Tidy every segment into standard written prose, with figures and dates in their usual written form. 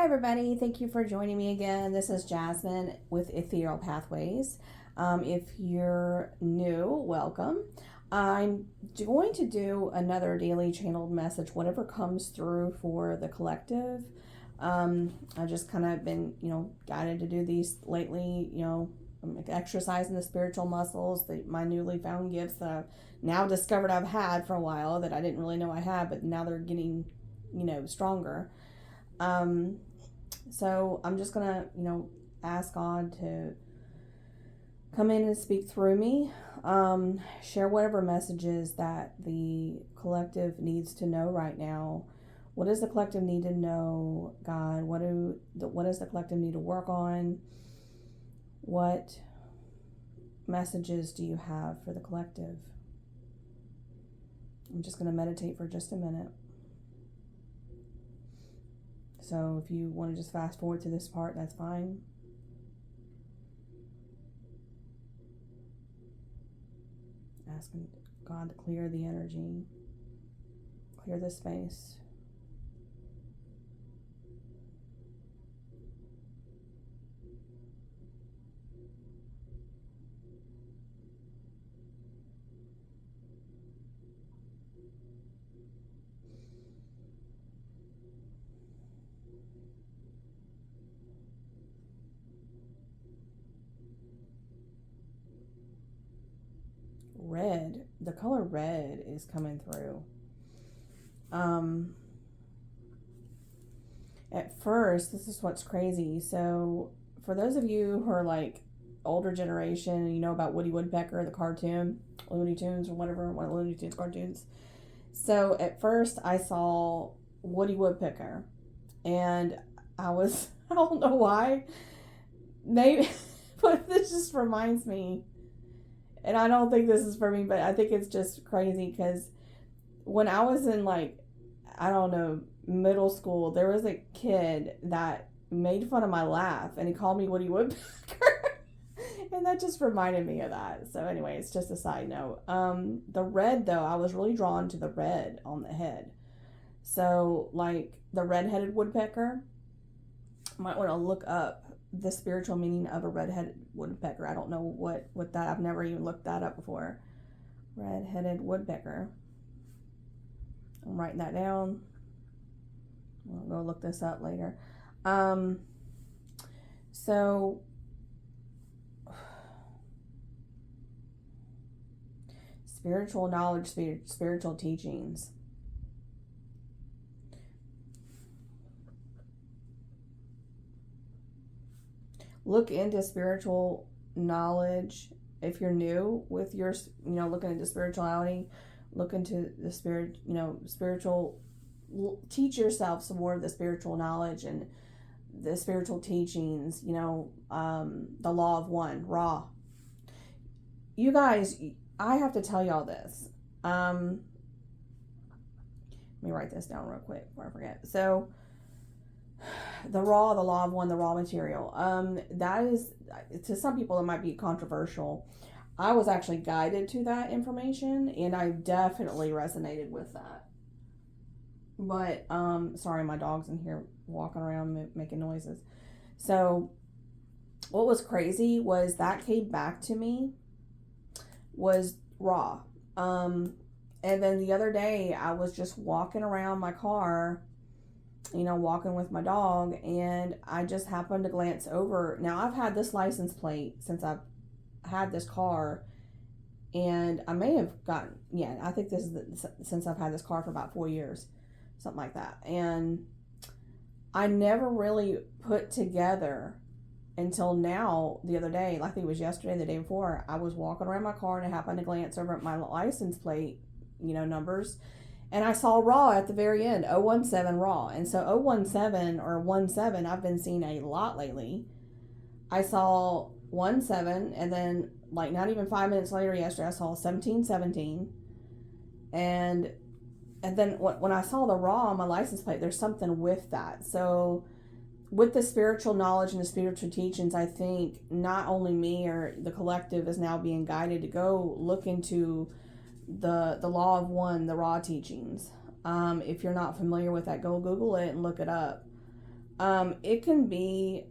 Hi, everybody. Thank you for joining me again. This is Jasmine with Ethereal Pathways. If you're new, welcome. I'm going to do another daily channeled message, whatever comes through for the collective. I've just kind of been, guided to do these lately, I'm exercising the spiritual muscles, my newly found gifts that I've now discovered I've had for a while that I didn't really know I had, but now they're getting, stronger. So I'm just gonna, ask God to come in and speak through me, share whatever messages that the collective needs to know right now. What does the collective need to know, God? What does the collective need to work on? What messages do you have for the collective? I'm just going to meditate for just a minute. So if you want to just fast forward to this part, that's fine. Asking God to clear the energy, clear the space. Red, the color red is coming through. At first, this is what's crazy. So, for those of you who are like older generation and you know about Woody Woodpecker, the cartoon, Looney Tunes or whatever, one of the Looney Tunes cartoons. So, at first, I saw Woody Woodpecker and I don't know why, maybe, but this just reminds me, and I don't think this is for me, but I think it's just crazy because when I was in I don't know, middle school, there was a kid that made fun of my laugh and he called me Woody Woodpecker. And that just reminded me of that. So anyway, it's just a side note. The red though, I was really drawn to the red on the head. So like the red-headed woodpecker, you might want to look up the spiritual meaning of a red-headed woodpecker. I don't know what that, I've never even looked that up before. Red-headed woodpecker. I'm writing that down. I'll go look this up later. So spiritual knowledge, spiritual teachings. Look into spiritual knowledge if you're new with your, looking into spirituality. Look into the spirit, spiritual, teach yourself some more of the spiritual knowledge and the spiritual teachings, the law of one, Ra. You guys, I have to tell y'all this. Let me write this down real quick before I forget. So, the law of one, the raw material. That is, to some people, it might be controversial. I was actually guided to that information, and I definitely resonated with that. But, sorry, my dog's in here walking around making noises. So, what was crazy was that came back to me was raw. And then the other day, I was just walking around my car, walking with my dog, and I just happened to glance over. Now, I've had this license plate since I've had this car, and I may have gotten, I think this is since I've had this car for about 4 years, something like that. And I never really put together until now, the other day, I think it was yesterday, the day before, I was walking around my car and I happened to glance over at my license plate, numbers, and I saw raw at the very end, 017 raw. And so 017 or 17, I've been seeing a lot lately. I saw 17, and then not even 5 minutes later yesterday, I saw 1717. And then when I saw the raw on my license plate, there's something with that. So with the spiritual knowledge and the spiritual teachings, I think not only me or the collective is now being guided to go look into the law of one, the raw teachings. If you're not familiar with that, go Google it and look it up. It can be,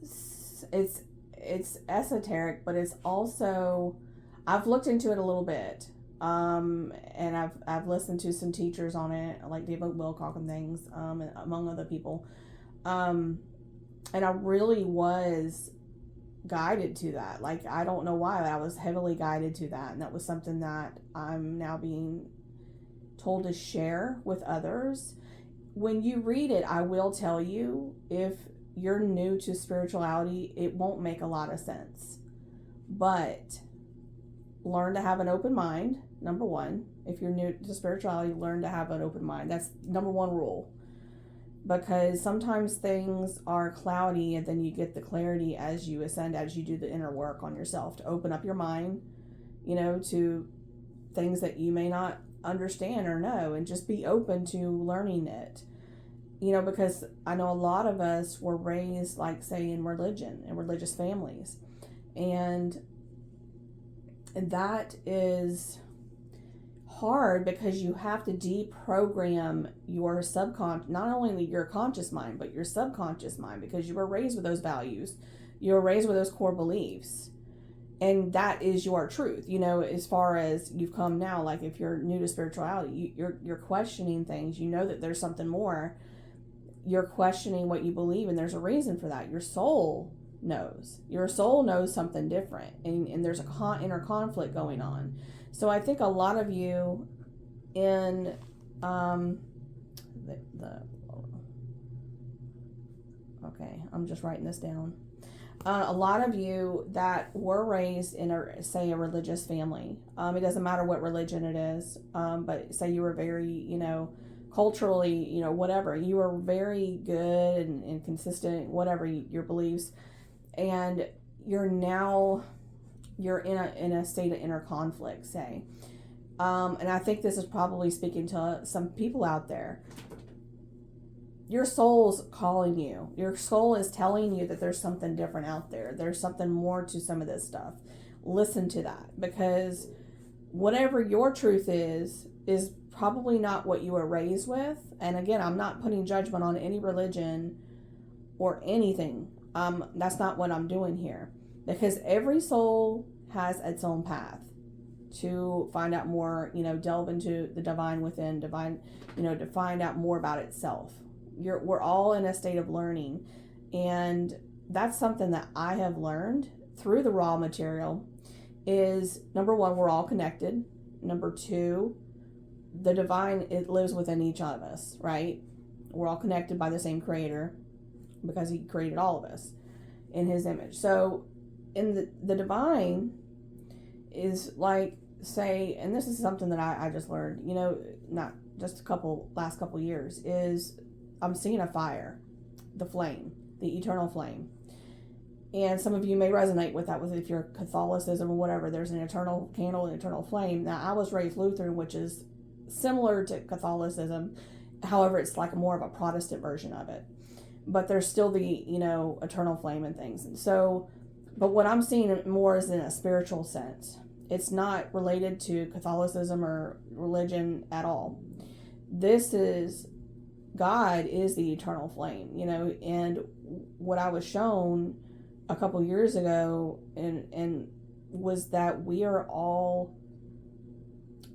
it's esoteric, but it's also, I've looked into it a little bit. And I've listened to some teachers on it, like David Wilcock and things, among other people. And I really was guided to that. Like, I don't know why, but I was heavily guided to that. And that was something that I'm now being told to share with others. When you read it, I will tell you, if you're new to spirituality, it won't make a lot of sense. But learn to have an open mind, number one. If you're new to spirituality, learn to have an open mind. That's number one rule. Because sometimes things are cloudy, and then you get the clarity as you ascend, as you do the inner work on yourself to open up your mind, to things that you may not understand or know, and just be open to learning it. Because I know a lot of us were raised, like, say, in religion and religious families. And that is hard, because you have to deprogram your not only your conscious mind, but your subconscious mind, because you were raised with those values. You were raised with those core beliefs. And that is your truth, as far as you've come now. Like, if you're new to spirituality, you're questioning things. You know that there's something more. You're questioning what you believe, and there's a reason for that. Your soul knows. Your soul knows something different, and there's a inner conflict going on. So I think a lot of you in okay, I'm just writing this down. A lot of you that were raised in a religious family. It doesn't matter what religion it is, but say you were very, culturally, whatever, you were very good and consistent, whatever your beliefs, and you're in a state of inner conflict, say. And I think this is probably speaking to some people out there. Your soul's calling you. Your soul is telling you that there's something different out there. There's something more to some of this stuff. Listen to that, because whatever your truth is probably not what you were raised with. And again, I'm not putting judgment on any religion or anything. That's not what I'm doing here, because every soul has its own path to find out more, delve into the divine within, to find out more about itself. We're all in a state of learning, and that's something that I have learned through the raw material. Is number one, we're all connected. Number two, the divine, it lives within each of us, right? We're all connected by the same creator, because he created all of us in his image. So in the divine is like, say, and this is something that I just learned, not just last couple years, is I'm seeing a fire, the flame, the eternal flame. And some of you may resonate with that, with if you're Catholicism or whatever. There's an eternal candle, an eternal flame. Now, I was raised Lutheran, which is similar to Catholicism. However, it's like more of a Protestant version of it. But there's still the, eternal flame and things. And so, but what I'm seeing more is in a spiritual sense. It's not related to Catholicism or religion at all. This is, God is the eternal flame, and what I was shown a couple years ago and was that we are all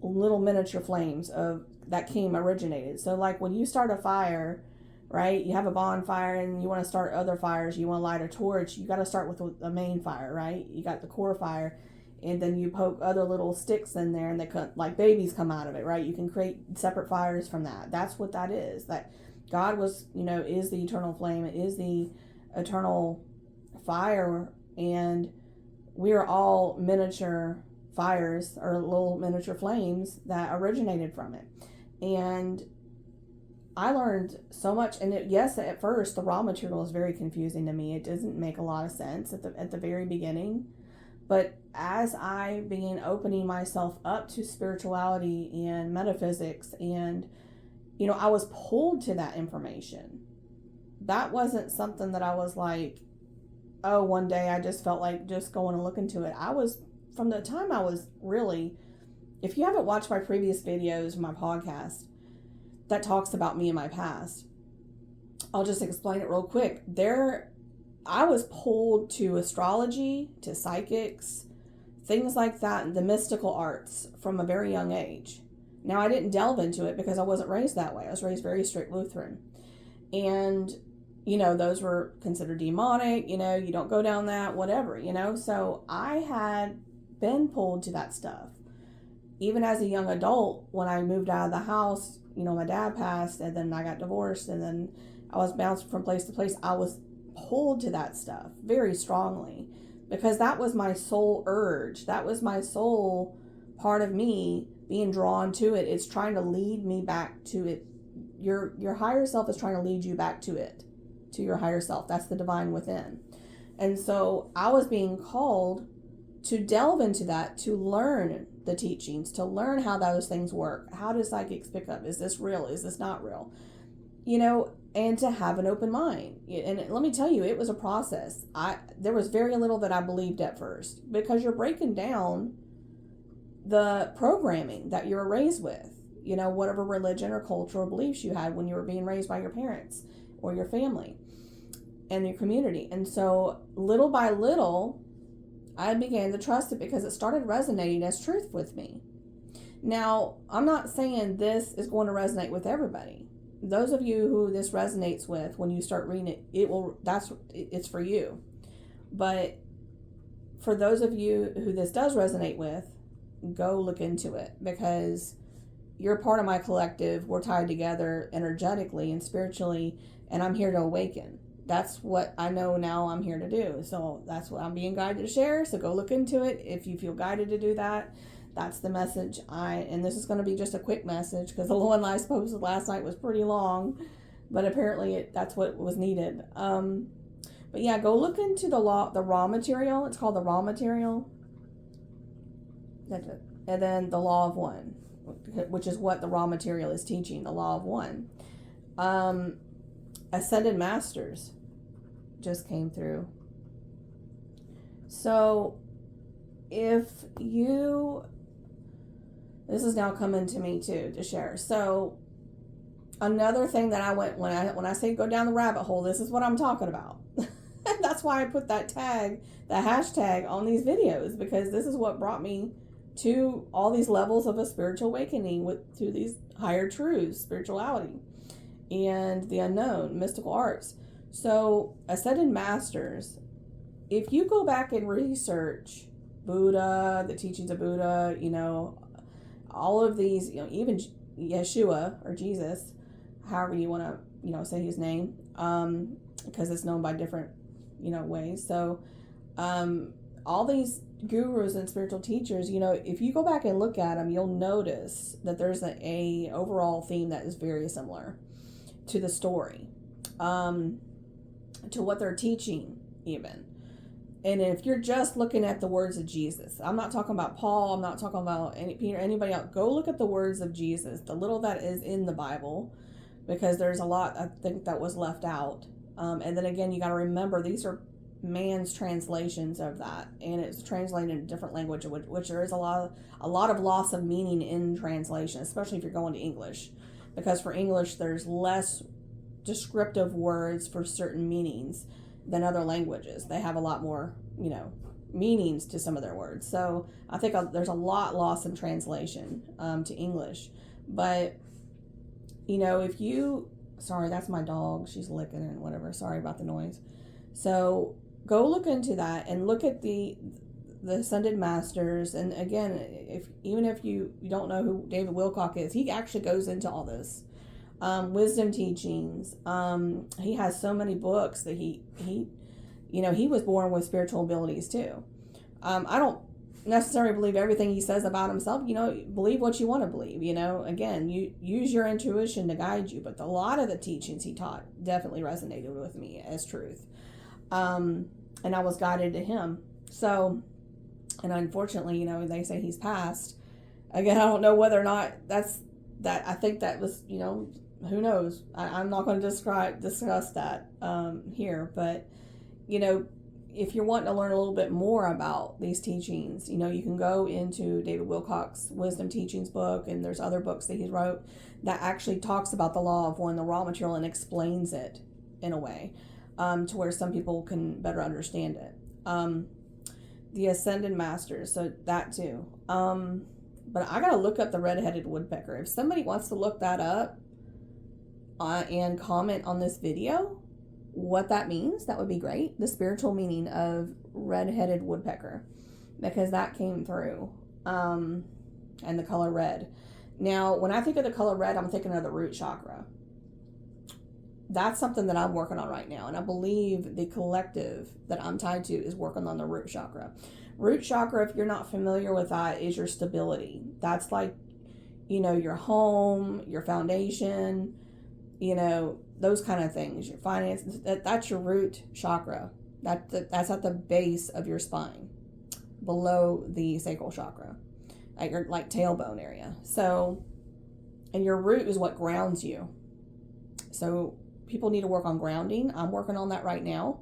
little miniature flames that originated. So like when you start a fire, right, you have a bonfire and you want to start other fires, you want to light a torch, you got to start with a main fire, right? You got the core fire, and then you poke other little sticks in there, and they like babies come out of it, right? You can create separate fires from that. That's what that is. That God was, is the eternal flame. It is the eternal fire, and we are all miniature fires or little miniature flames that originated from it. And I learned so much. And yes, at first the raw material is very confusing to me. It doesn't make a lot of sense at the very beginning. But as I began opening myself up to spirituality and metaphysics, and, I was pulled to that information. That wasn't something that I was like, oh, one day I just felt like just going and looking into it. From the time I was really, if you haven't watched my previous videos, my podcast, that talks about me and my past, I'll just explain it real quick. I was pulled to astrology, to psychics, things like that, the mystical arts from a very young age. Now, I didn't delve into it because I wasn't raised that way. I was raised very strict Lutheran. And, those were considered demonic, you don't go down that, whatever, So I had been pulled to that stuff. Even as a young adult, when I moved out of the house, my dad passed, and then I got divorced, and then I was bounced from place to place. I was pulled to that stuff very strongly because that was my soul urge. That was my soul part of me being drawn to it. It's trying to lead me back to it. Your higher self is trying to lead you back to it, to your higher self. That's the divine within. And so I was being called to delve into that, to learn the teachings, to learn how those things work. How do psychics pick up? Is this real? Is this not real? And to have an open mind. And let me tell you, it was a process. There was very little that I believed at first because you're breaking down the programming that you were raised with, whatever religion or cultural beliefs you had when you were being raised by your parents or your family and your community. And so little by little, I began to trust it because it started resonating as truth with me. Now, I'm not saying this is going to resonate with everybody. Those of you who this resonates with, when you start reading it, it's for you. But for those of you who this does resonate with, go look into it because you're part of my collective. We're tied together energetically and spiritually, and I'm here to awaken. That's what I know now I'm here to do. So that's what I'm being guided to share. So go look into it. If you feel guided to do that, that's the message. And this is going to be just a quick message because the one I posted last night was pretty long, but apparently that's what was needed. But yeah, go look into the raw material. It's called the raw material. That's it. And then the law of one, which is what the raw material is teaching, the law of one. Ascended Masters just came through. So this is now coming to me too to share. So another thing that I went, when I say go down the rabbit hole, this is what I'm talking about. That's why I put that hashtag on these videos, because this is what brought me to all these levels of a spiritual awakening to these higher truths, spirituality, and the unknown, mystical arts. So Ascended Masters, if you go back and research Buddha, the teachings of Buddha, all of these, even Yeshua or Jesus, however you want to, say his name, because it's known by different, ways. So all these gurus and spiritual teachers, if you go back and look at them, you'll notice that there's a overall theme that is very similar to the story, to what they're teaching even. And if you're just looking at the words of Jesus, I'm not talking about Paul, I'm not talking about Peter, anybody else. Go look at the words of Jesus, the little that is in the Bible, because there's a lot, I think, that was left out. And then again, you got to remember, these are man's translations of that, and it's translated in a different language, which there is a lot of loss of meaning in translation, especially if you're going to English, because for English there's less descriptive words for certain meanings than other languages. They have a lot more, meanings to some of their words. So I think there's a lot lost in translation to English. But, if you, sorry, that's my dog. She's licking and whatever. Sorry about the noise. So go look into that and look at the Ascended Masters. And again, even if you don't know who David Wilcock is, he actually goes into all this. Wisdom teachings. He has so many books that he was born with spiritual abilities too. I don't necessarily believe everything he says about himself. Believe what you want to believe. Again, you use your intuition to guide you. But a lot of the teachings he taught definitely resonated with me as truth. And I was guided to him. So, and unfortunately, they say he's passed. Again, I don't know whether or not that. I think that was, who knows? I'm not going to discuss that here. But, if you're wanting to learn a little bit more about these teachings, you can go into David Wilcock's Wisdom Teachings book, and there's other books that he wrote that actually talks about the law of one, the raw material, and explains it in a way, to where some people can better understand it. The Ascended Masters, so that too. But I gotta look up the red-headed woodpecker. If somebody wants to look that up and comment on this video, what that means, that would be great. The spiritual meaning of red-headed woodpecker, because that came through, and the color red. Now, when I think of the color red, I'm thinking of the root chakra. That's something that I'm working on right now, and I believe the collective that I'm tied to is working on the root chakra. Root chakra, if you're not familiar with that, is your stability. That's like, your home, your foundation, those kind of things, your finances. That's your root chakra. That's at the base of your spine, below the sacral chakra, at your tailbone area. So, and your root is what grounds you. So people need to work on grounding. I'm working on that right now.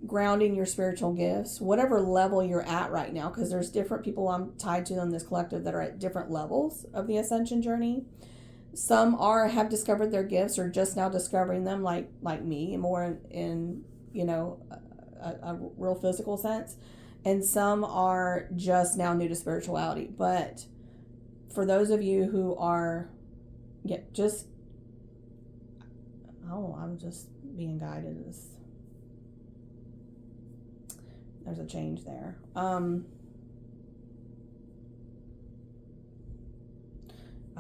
Grounding your spiritual gifts, whatever level you're at right now, because there's different people I'm tied to in this collective that are at different levels of the ascension journey. Some have discovered their gifts or just now discovering them, like me, more in a real physical sense, and some are just now new to spirituality. But for those of you who are I'm just being guided. There's a change there. I'm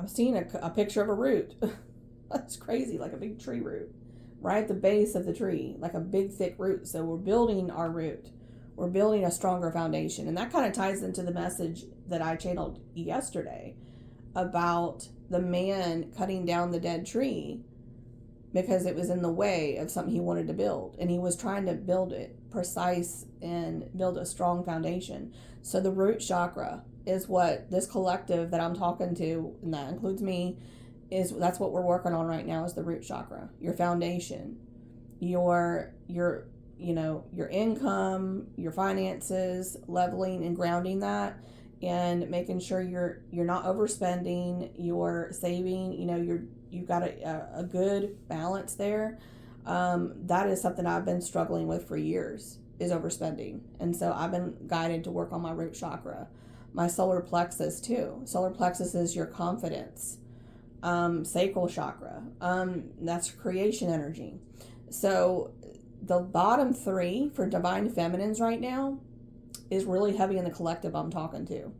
seeing a picture of a root. That's crazy, like a big tree root, right at the base of the tree, like a big thick root. So we're building our root. We're building a stronger foundation. And that kind of ties into the message that I channeled yesterday about the man cutting down the dead tree because it was in the way of something he wanted to build. And he was trying to build it precise and build a strong foundation. So the root chakra is what this collective that I'm talking to, and that includes me, that's what we're working on right now, is the root chakra. Your foundation, your income, your finances, leveling and grounding that, and making sure you're not overspending, you're saving, you've got a good balance there. That is something I've been struggling with for years, is overspending. And so I've been guided to work on my root chakra. My solar plexus too. Solar plexus is your confidence. Sacral chakra. That's creation energy. So the bottom three for divine feminines right now is really heavy in the collective I'm talking to.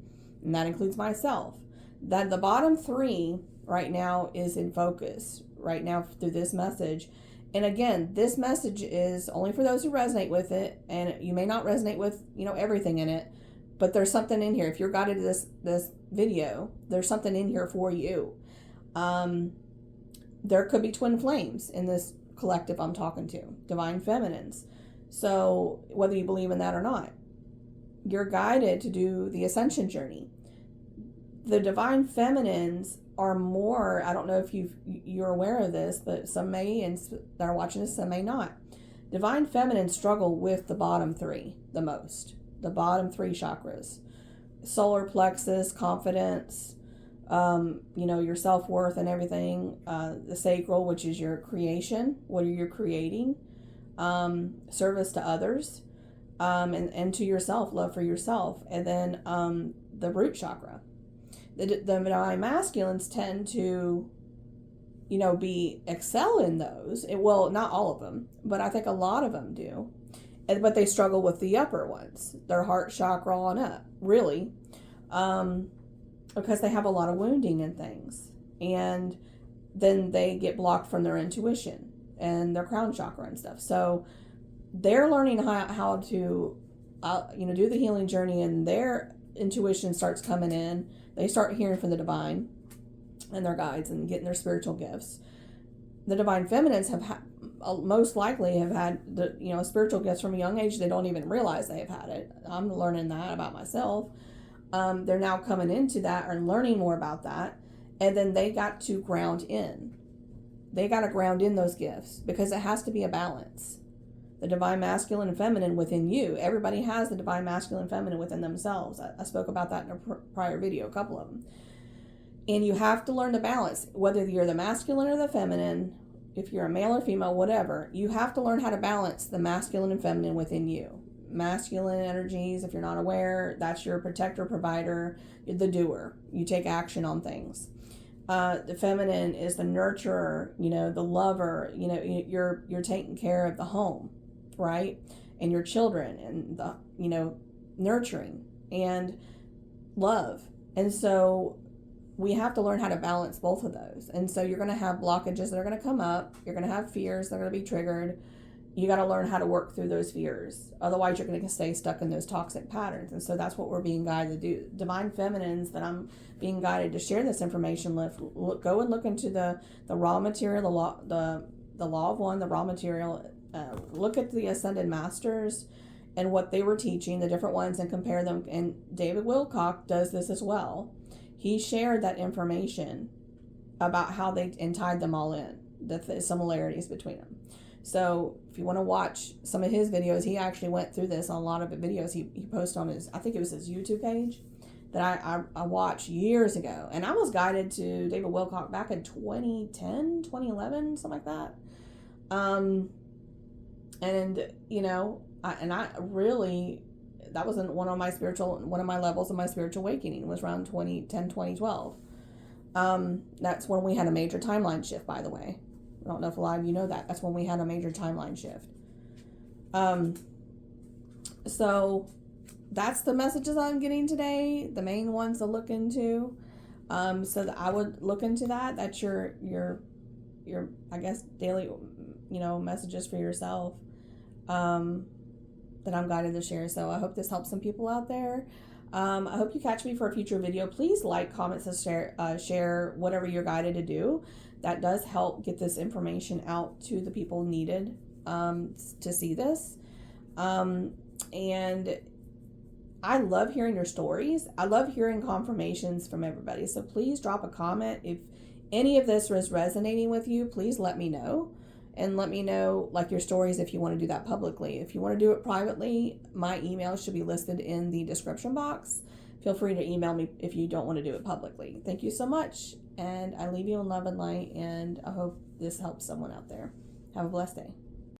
And that includes myself. That the bottom three right now is in focus right now through this message. And again, this message is only for those who resonate with it, and you may not resonate with, everything in it, but there's something in here. If you're guided to this video, there's something in here for you. There could be twin flames in this collective I'm talking to, divine feminines. So whether you believe in that or not, you're guided to do the ascension journey. The divine feminines are more, I don't know if you're aware of this, but some may, and that are watching this, some may not. Divine feminines struggle with the bottom three the most. The bottom three chakras. Solar plexus, confidence, your self-worth and everything. The sacral, which is your creation. What are you creating? Service to others. And to yourself, love for yourself. And then the root chakra. The divine masculines tend to, excel in those. Well, not all of them, but I think a lot of them do. But they struggle with the upper ones, their heart chakra on up, really, because they have a lot of wounding and things. And then they get blocked from their intuition and their crown chakra and stuff. So they're learning how to, do the healing journey, and their intuition starts coming in. They start hearing from the divine and their guides and getting their spiritual gifts. The divine feminines most likely have had spiritual gifts from a young age. They don't even realize they have had it. I'm learning that about myself. They're now coming into that and learning more about that. And then they got to ground in. They got to ground in those gifts, because it has to be a balance. The divine masculine and feminine within you. Everybody has the divine masculine and feminine within themselves. I spoke about that in a prior video, a couple of them. And you have to learn to balance, whether you're the masculine or the feminine, if you're a male or female, whatever, you have to learn how to balance the masculine and feminine within you. Masculine energies, if you're not aware, that's your protector, provider, the doer. You take action on things. The feminine is the nurturer, the lover. You're taking care of the home, right, and your children, and the nurturing and love. And so we have to learn how to balance both of those. And so you're going to have blockages that are going to come up. You're going to have fears that are going to be triggered. You got to learn how to work through those fears. Otherwise, you're going to stay stuck in those toxic patterns. And so that's what we're being guided to do. Divine feminines that I'm being guided to share this information with, go and look into the raw material, the law of one, the raw material. Look at the Ascended Masters and what they were teaching, the different ones, and compare them. And David Wilcock does this as well. He shared that information about how they tied them all in, the similarities between them. So if you want to watch some of his videos, he actually went through this on a lot of the videos he posted on his, I think it was his YouTube page that I watched years ago. And I was guided to David Wilcock back in 2010, 2011, something like that. I really, that was one of my levels of my spiritual awakening was around 2010, 2012. That's when we had a major timeline shift, by the way. I don't know if a lot of you know that. That's when we had a major timeline shift. So that's the messages I'm getting today. The main ones to look into. So that I would look into that. That's your I guess daily, messages for yourself. That I'm guided to share. So I hope this helps some people out there. I hope you catch me for a future video. Please like, comment, and share whatever you're guided to do. That does help get this information out to the people needed to see this. And I love hearing your stories. I love hearing confirmations from everybody. So please drop a comment. If any of this is resonating with you, please let me know. And let me know, your stories, if you want to do that publicly. If you want to do it privately, my email should be listed in the description box. Feel free to email me if you don't want to do it publicly. Thank you so much. And I leave you in love and light. And I hope this helps someone out there. Have a blessed day.